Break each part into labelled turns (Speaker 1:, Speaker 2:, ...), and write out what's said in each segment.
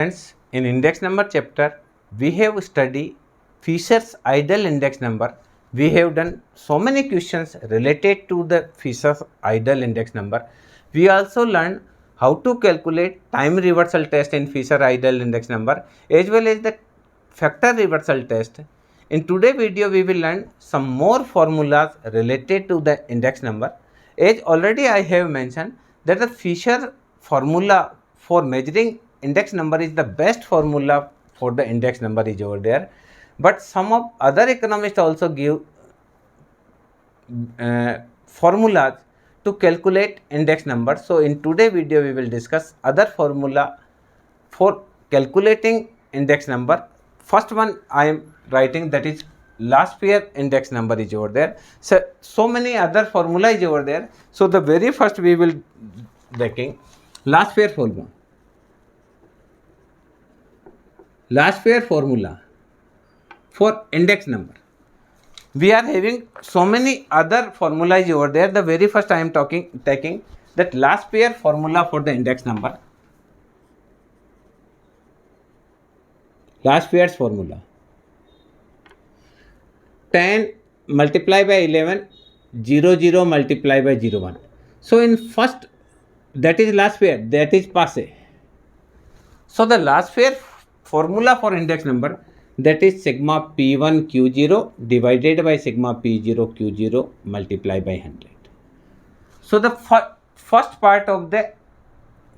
Speaker 1: Friends, in index number chapter, we have studied Fisher's ideal index number. We have done so many questions related to the Fisher's ideal index number. We also learned how to calculate time reversal test in Fisher ideal index number as well as the factor reversal test. In today's video, we will learn some more formulas related to the index number. As already I have mentioned that the Fisher formula for measuring index number is the best formula for the index number is over there, but some of other economists also give formulas to calculate index number. So in today's video we will discuss other formula for calculating index number. First one I am writing, that is last pair index number is over there. So many other formula is over there. So the very first we will taking last pair formula. Last pair formula for index number. We are having so many other formulas over there. The very first I am taking that last pair formula for the index number. Last pairs formula. 10 multiplied by 11, 0 multiplied by 1. So in first, that is last pair, that is passé. So the last pair formula for index number, that is sigma p1 q0 divided by sigma p0 q0 multiplied by 100. So the first part of the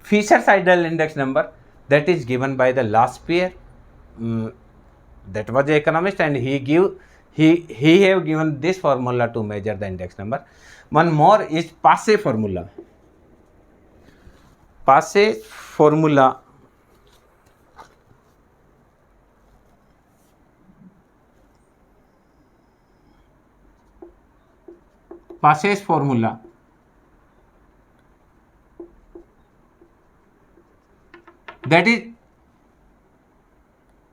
Speaker 1: Fisher's ideal index number, that is given by the last pair. That was the economist and he have given this formula to measure the index number. One more is passé formula. Passé formula. Passé's formula. That is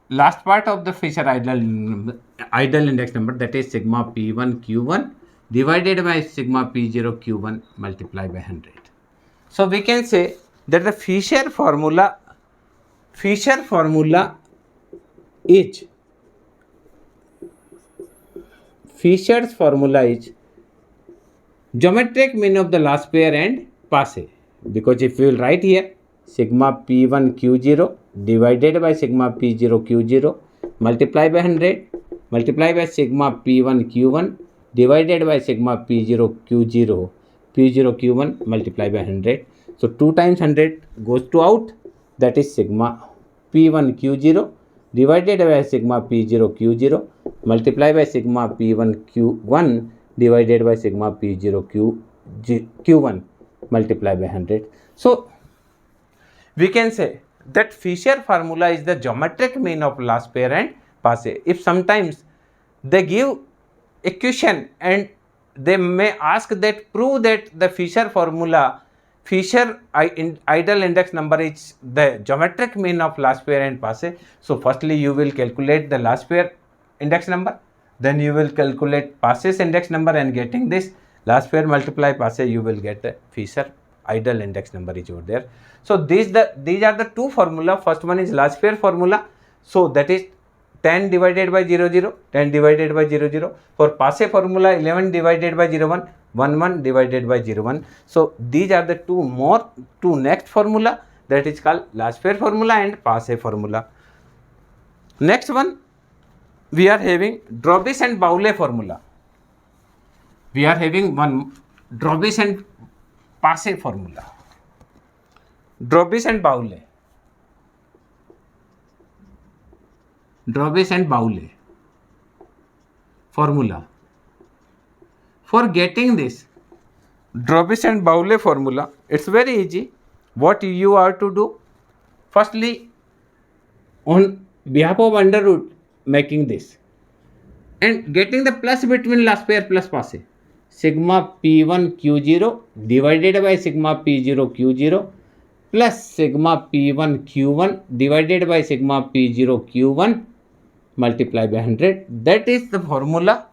Speaker 1: last part of the Fisher ideal index number, that is sigma p1 q1 divided by sigma p0 q1 multiplied by 100. So we can say that the Fisher's formula is geometric mean of the last pair and passé, because if we will write here sigma p1 q0 divided by sigma p0 q0 multiplied by 100 multiplied by sigma p1 q1 divided by sigma p0 q1 multiplied by 100. So 2 times 100 goes to out, that is sigma p1 q0 divided by sigma p0 q0 multiplied by sigma p1 q1 divided by sigma p0 q1 multiplied by 100. So we can say that Fisher formula is the geometric mean of last pair and passé. If sometimes they give equation and they may ask that prove that the Fisher ideal index number is the geometric mean of last pair and passé. So firstly you will calculate the last pair index number, then you will calculate passé's index number, and getting this last pair multiply passé you will get the Fisher ideal index number is over there. So these are the two formula. First one is last pair formula, so that is 10 divided by 00, 10 divided by 00. For passé formula 11 divided by 01, 11 divided by 01. So these are the two next formula, that is called last pair formula and passé formula. Next one we are having Dробis and Bowley formula. We are having one Dробis and passé formula. Dробis and Bowley. Dробis and Bowley formula. For getting this Dробis and Bowley formula, it's very easy. What you are to do, firstly on behalf of under root making this and getting the plus between last pair plus passé, sigma p1 q0 divided by sigma p0 q0 plus sigma p1 q1 divided by sigma p0 q1 multiplied by 100. That is the formula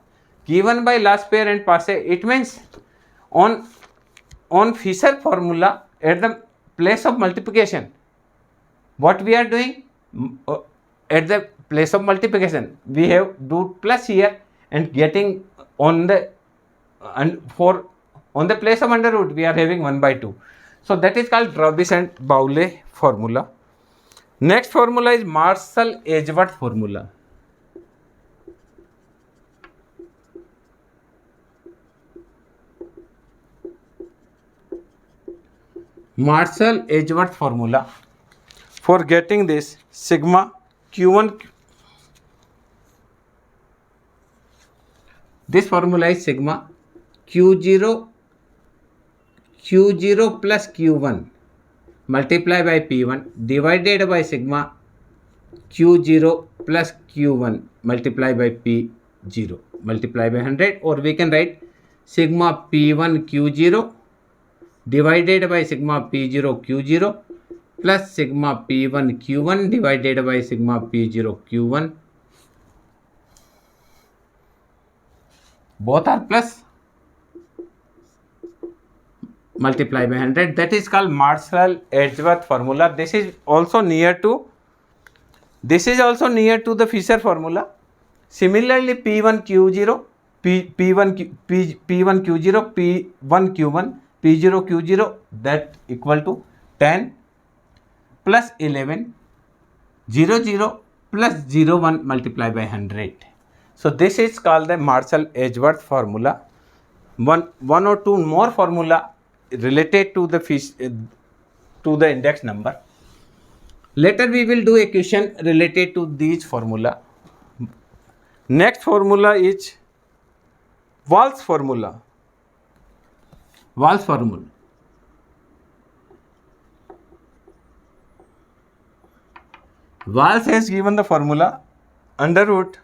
Speaker 1: given by last pair and passé. It means on Fisher formula at the place of multiplication, what we are doing, at the place of multiplication we have do plus here and getting on the and for on the place of under root we are having 1 by 2. So that is called Dробis and Bowley formula. Next formula is Marshall-Edgeworth formula. Marshall-Edgeworth formula. For getting this sigma q1, this formula is sigma q0 plus q1 multiply by p1 divided by sigma q0 plus q1 multiply by p0 multiply by 100, or we can write sigma p1 q0 divided by sigma p0 q0 plus sigma p1 q1 divided by sigma p0 q1. Both are plus, multiply by 100. That is called Marshall-Edgeworth formula. This is also near to the Fisher formula. Similarly, P1 Q0, P1 Q0, P1 Q1, P0 Q0, that equal to 10 plus 11, 0 plus 1 multiplied by 100. So this is called the Marshall-Edgeworth formula. One or two more formula related to the index number. Later we will do a question related to these formula. Next formula is Wahl's formula. Wahl's formula. Wahl's has given the formula under root,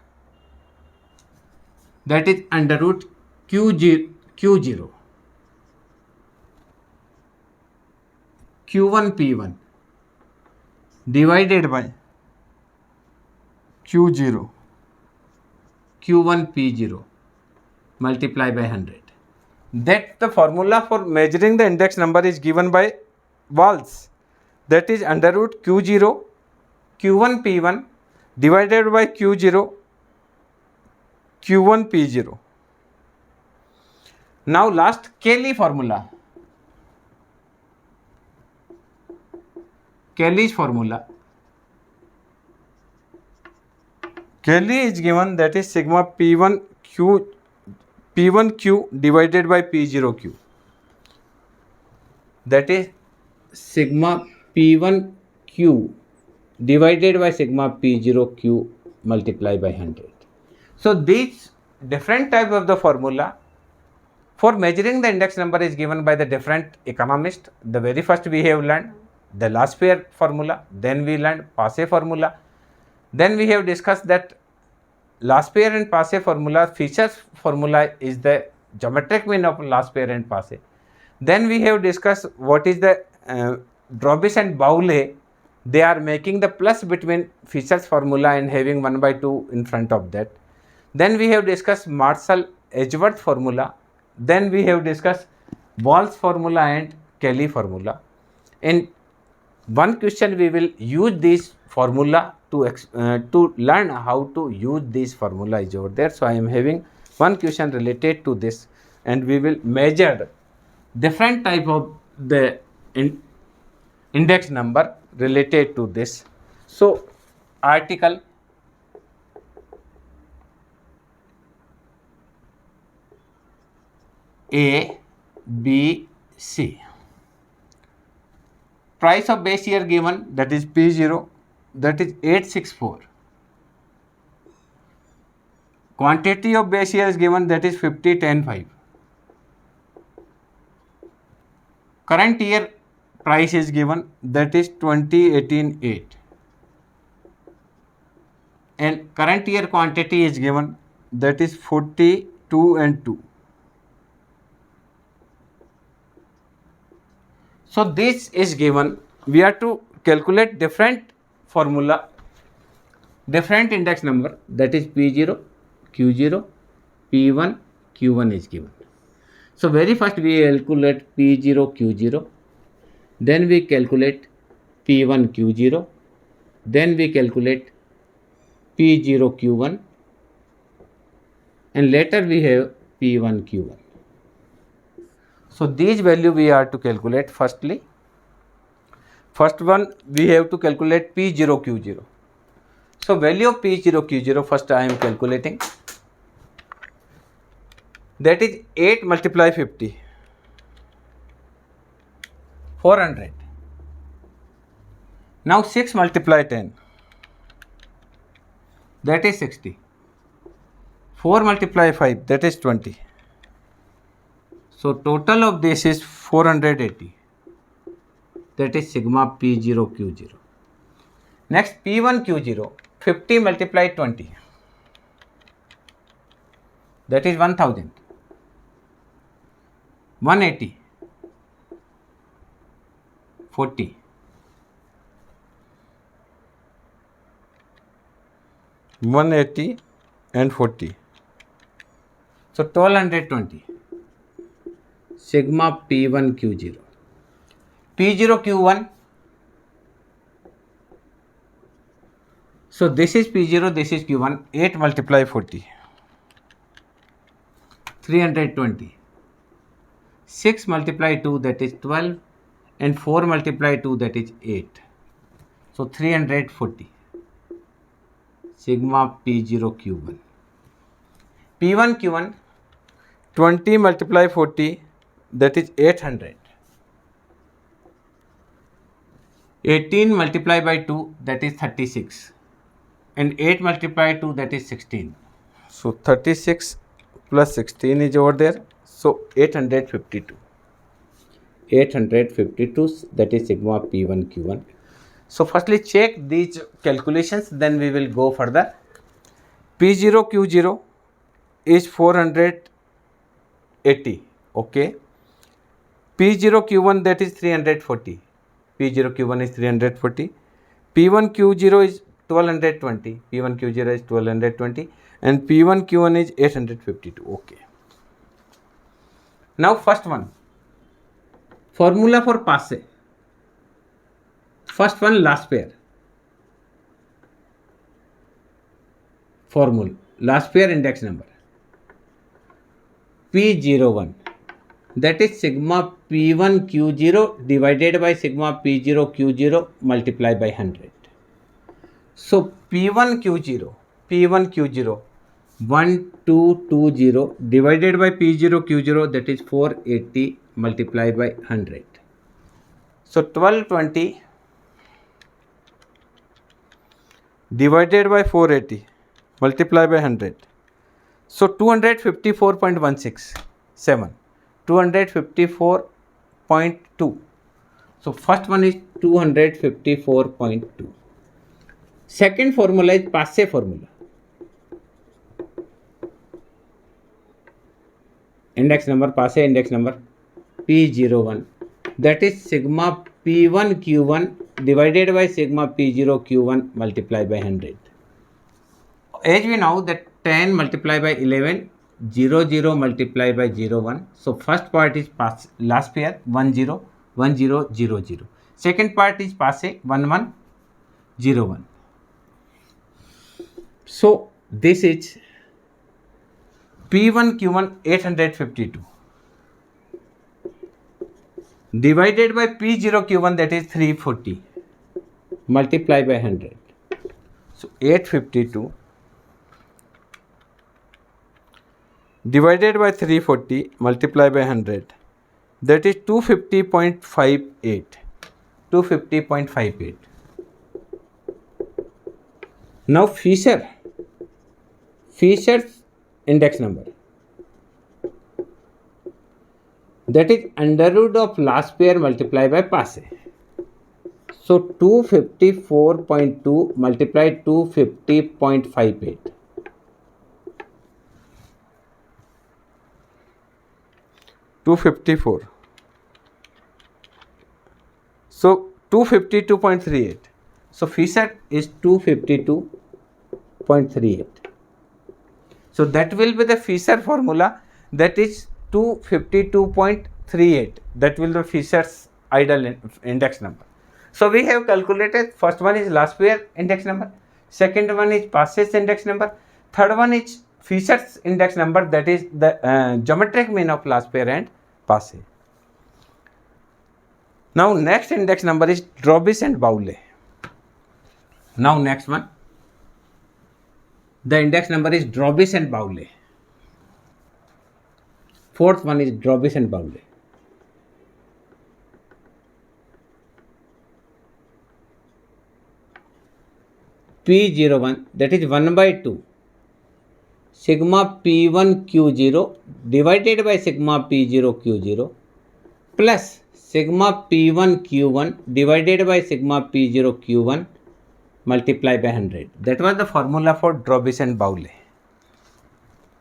Speaker 1: that is under root q0 q1 p1 divided by q0 q1 p0 multiply by 100. That the formula for measuring the index number is given by Wahl's, that is under root q0 q1 p1 divided by q0 q1 p0. Now last Kelly formula. Kelly's formula. Kelly is given, that is sigma p1 q divided by p0 q. That is sigma p1 q divided by sigma p0 q multiplied by 100. So these different types of the formula for measuring the index number is given by the different economists. The very first we have learned the last pair formula, then we learned Passe formula, then we have discussed that last pair and Passe formula, Fisher's formula is the geometric mean of last pair and Passe. Then we have discussed what is the Dробis and Bowley. They are making the plus between Fisher's formula and having 1 by 2 in front of that. Then we have discussed Marshall-Edgeworth formula. Then we have discussed Wahl's formula and Kelly formula. In one question we will use this formula to learn how to use this formula is over there. So I am having one question related to this, and we will measure different type of the index number related to this. So article A, B, C. Price of base year given, that is P0, that is 864. Quantity of base year is given, that is 50, 10, 5. Current year price is given, that is 20, 18, 8. And current year quantity is given, that is 40, 2 and 2. So this is given. We have to calculate different formula, different index number, that is P0, Q0, P1, Q1 is given. So very first we calculate P0, Q0, then we calculate P1, Q0, then we calculate P0Q1, and later we have P1Q1. So these value we are to calculate. First one we have to calculate P0Q0. So value of P0Q0 first I am calculating. That is 8 multiply 50, 400. Now 6 multiply 10, that is 60. 4 multiply 5, that is 20. So total of this is 480. That is sigma P0Q0. Next P1Q0, 50 multiply 20. That is 1000. 180. 40. 180 and 40. So 1220. Sigma P1Q0. P0Q1. So this is P0, this is Q1. 8 multiply 40. 320. 6 multiply 2, that is 12. And 4 multiply 2, that is 8. So 340. Sigma P0Q1. P1Q1. 20 multiply 40, that is 800. 18 multiply by 2, that is 36. And 8 multiply 2, that is 16. So 36 plus 16 is over there. So 852. 852, that is sigma P1Q1. So firstly check these calculations, then we will go further. P0Q0 is 480. Okay. P0Q1, that is 340. P0Q1 is 340. P1Q0 is 1220. P1Q0 is 1220. And P1Q1 is 852. Okay. Now first one. Formula for passe. First one, last pair. Formula. Last pair index number. P01. That is sigma P1Q0 divided by sigma P0Q0 multiplied by 100. So P1Q0, 1220 divided by P0Q0, that is 480 multiplied by 100. So 1220 divided by 480 multiplied by 100. So 254.167. 254.2. So first one is 254.2. Second formula is passe formula. Index number, passe index number P01. That is sigma P1Q1 divided by sigma P0Q1 multiplied by 100. As we know that 10 multiplied by 11, 00 multiplied by 01. So first part is passe, last pair 10, 10, 00. Second part is passe 11, 01. So this is P1Q1 852 divided by P0Q1, that is 340 multiplied by 100. So 852 divided by 340 multiplied by 100, that is 250.58. 250.58. Now Fisher's index number, that is under root of last pair multiplied by passe. So 254.2 multiplied 250.58. So 252.38. So Fisher is 252.38. So that will be the Fisher formula, that is 252.38. That will be Fisher's ideal index number. So we have calculated, first one is last pair index number, second one is passes index number, third one is Fisher's index number, that is the geometric mean of last pair and passe. Now next index number is Drobis and Bowley. Now next one, the index number is Drobis and Bowley. Fourth one is Drobis and Bowley. P01, that is 1 by 2 sigma P1 Q0 divided by sigma P0 Q0 plus sigma P1 Q1 divided by sigma P0 Q1 multiplied by 100. That was the formula for Drobis and Bowley.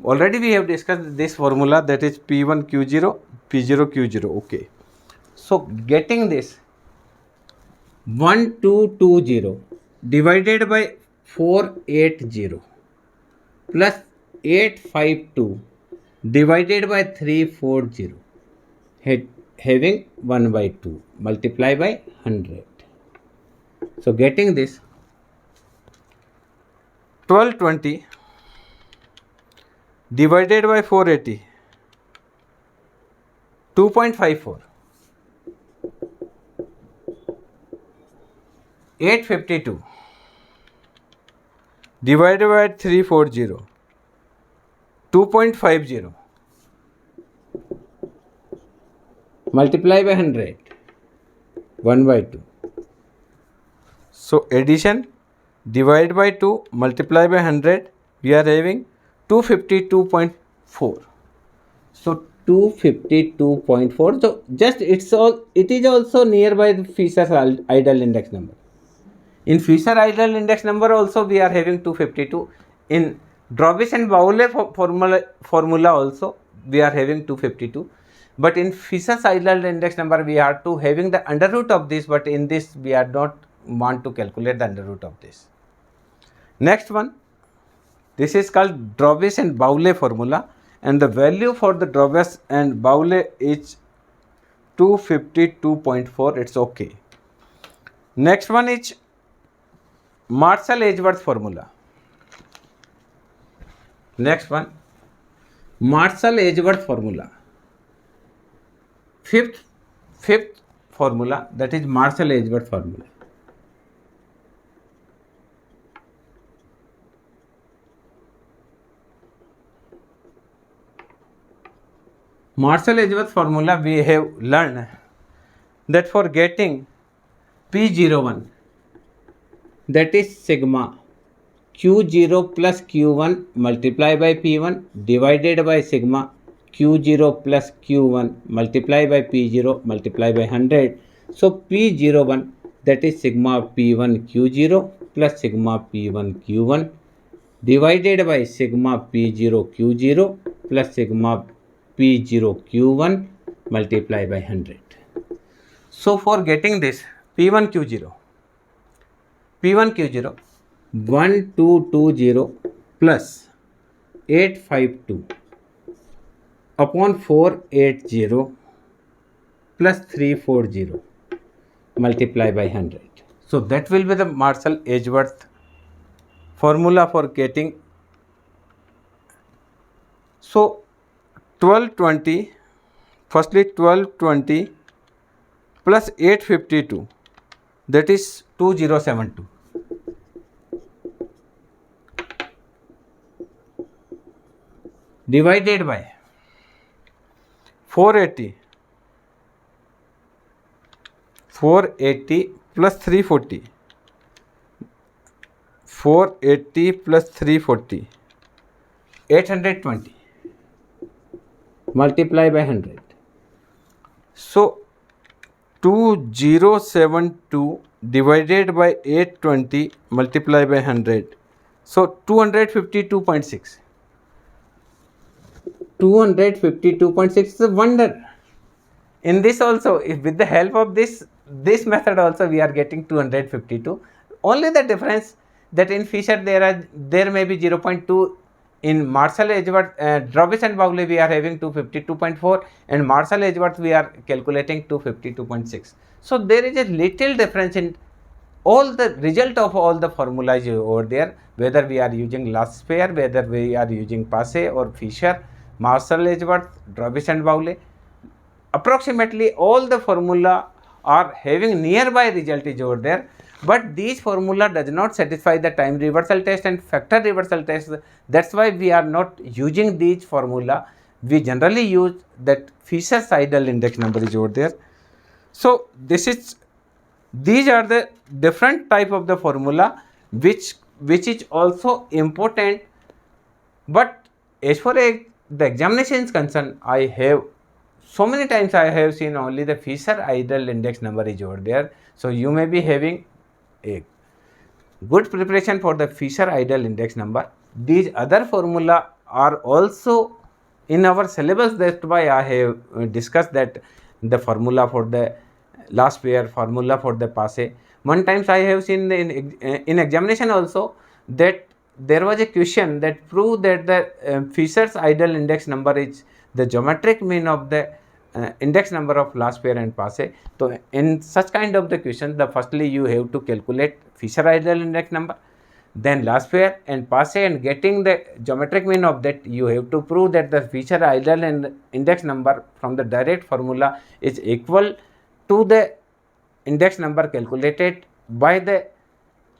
Speaker 1: Already we have discussed this formula, that is P1 Q0, P0 Q0. Okay. So getting this 1220 divided by 480 plus 852 divided by 340 having 1 by 2 multiply by 100. So getting this 1220 divided by 480 2.54, 852 divided by 340 2.50 multiply by 100 1 by 2. So addition divide by 2 multiply by 100, we are having 252.4. So 252.4. So just it is also nearby the Fisher's ideal index number. In Fisher ideal index number also we are having 252. In Drobis and Bowley formula also we are having 252. But in Fisher's ideal index number we are to having the under root of this, but in this we are not want to calculate the under root of this. Next one, this is called Drobis and Bowley formula, and the value for the Drobis and Bowley is 252.4. It's okay. Next one is Marshall-Edgeworth formula. Next one, Marshall-Edgeworth formula. Fifth formula, that is Marshall-Edgeworth formula. Marshall-Edgeworth formula we have learned that for getting P01, that is sigma Q0 plus Q1 multiplied by P1 divided by sigma Q0 plus Q1 multiplied by P0 multiplied by 100. So P01, that is sigma P1 Q0 plus sigma P1 Q1 divided by sigma P0 Q0 plus sigma P0 Q1 multiplied by 100. So for getting this P1 Q0 1220 plus 852 upon 480 plus 340 multiplied by 100. So that will be the Marshall-Edgeworth formula for getting. So 1220, firstly 1220 plus 852, that is 2072 divided by 480 plus 340, 480 plus 340 820 multiply by 100. So 2072 divided by 820 multiply by 100. So 252.6. 252.6 is a wonder. In this also, if with the help of this method also we are getting 252. Only the difference that in Fisher there may be 0.2. In Marshall-Edgeworth, Drobis and Bowley we are having 252.4, and Marshall-Edgeworth we are calculating 252.6. So there is a little difference in all the result of all the formulas over there, whether we are using Lasphere, whether we are using Passe or Fisher, Marshall, Edgeworth, Drawes and Bowley. Approximately all the formula are having nearby result is over there, but these formula does not satisfy the time reversal test and factor reversal test. That's why we are not using these formula. We generally use that Fisher's ideal index number is over there. So these are the different type of the formula which is also important. But as far as the examination is concerned, I have so many times I have seen only the Fisher ideal index number is over there. So you may be having a good preparation for the Fisher ideal index number. These other formula are also in our syllabus. That's why I have discussed that the formula for the Lasphere, formula for the Passe. One times I have seen in examination also that there was a question that proved that the Fisher's ideal index number is the geometric mean of the index number of Lasphere and Passe. So in such kind of the question, the firstly you have to calculate Fisher ideal index number, then Lasphere and Passe, and getting the geometric mean of that, you have to prove that the Fisher ideal and index number from the direct formula is equal to the index number calculated by the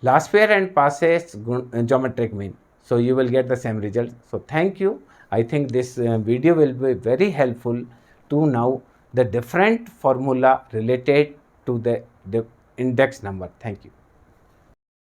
Speaker 1: Lasphere and Passe's geometric mean. So you will get the same result. So thank you. I think this video will be very helpful to know the different formula related to the index number. Thank you.